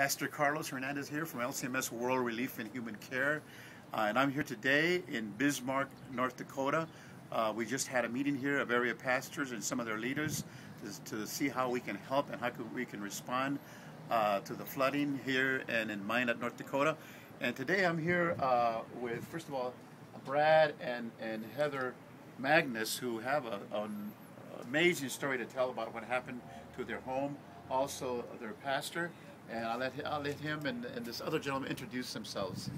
Pastor Carlos Hernandez here from LCMS World Relief and Human Care, and I'm here today in Bismark, North Dakota. We just had a meeting here of area pastors and some of their leaders to see how we can help and how we can respond to the flooding here and in Minot, North Dakota. And today I'm here with, first of all, Brad and Heather Magnus, who have an amazing story to tell about what happened to their home, also their pastor. And I'll let him and this other gentleman introduce themselves.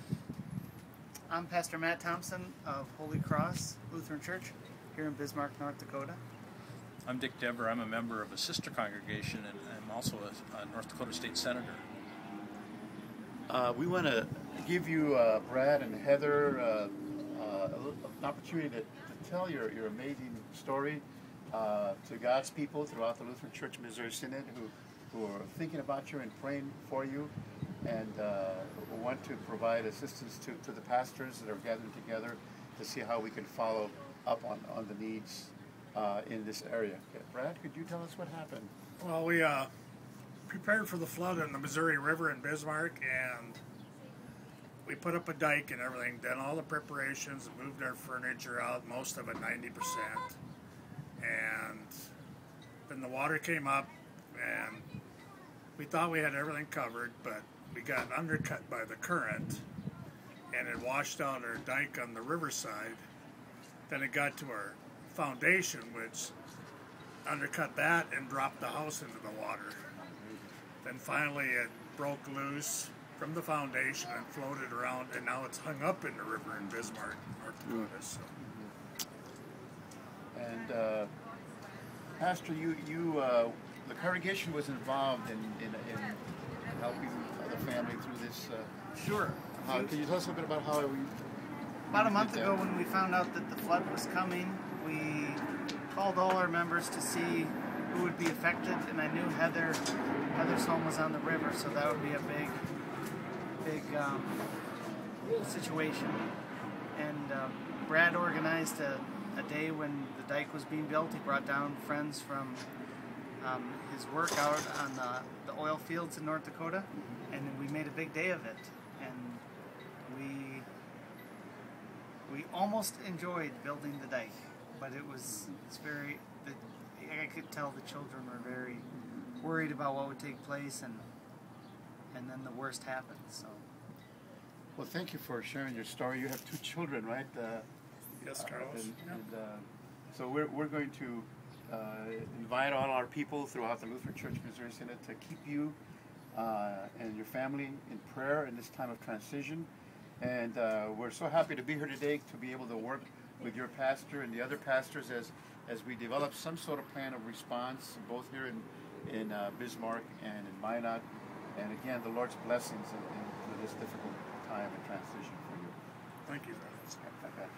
I'm Pastor Matt Thompson of Holy Cross Lutheran Church here in Bismarck, North Dakota. I'm Dick Dever. I'm a member of a sister congregation, and I'm also a North Dakota State Senator. We want to give you, Brad and Heather, an opportunity to tell your amazing story to God's people throughout the Lutheran Church Missouri Synod who are thinking about you and praying for you, and want to provide assistance to the pastors that are gathering together to see how we can follow up on the needs in this area. Okay, Brad, could you tell us what happened? Well, we prepared for the flood in the Missouri River in Bismarck, and we put up a dike and everything, done all the preparations, moved our furniture out, most of it 90%. And then the water came up, and we thought we had everything covered, but we got undercut by the current, and it washed out our dike on the riverside. Then it got to our foundation, which undercut that and dropped the house into the water. Then finally it broke loose from the foundation and floated around, and now it's hung up in the river in Bismarck, North Dakota. So. And Pastor, the congregation was involved in helping the family through this. Sure. Can you tell us a bit about how we? About a month ago, when we found out that the flood was coming, we called all our members to see who would be affected, and I knew Heather's home was on the river, so that would be a big situation. And Brad organized a day when the dike was being built. He brought down friends from his work out on the oil fields in North Dakota, and we made a big day of it. And we almost enjoyed building the dike, but I could tell the children were very worried about what would take place, and then the worst happened. So. Well, thank you for sharing your story. You have two children, right? Yes, Carlos. So we're going to invite all our people throughout the Lutheran Church Missouri Synod to keep you and your family in prayer in this time of transition. And we're so happy to be here today to be able to work with your pastor and the other pastors as we develop some sort of plan of response, both here in Bismarck and in Minot. And again, the Lord's blessings in this difficult time and transition for you. Thank you. Okay.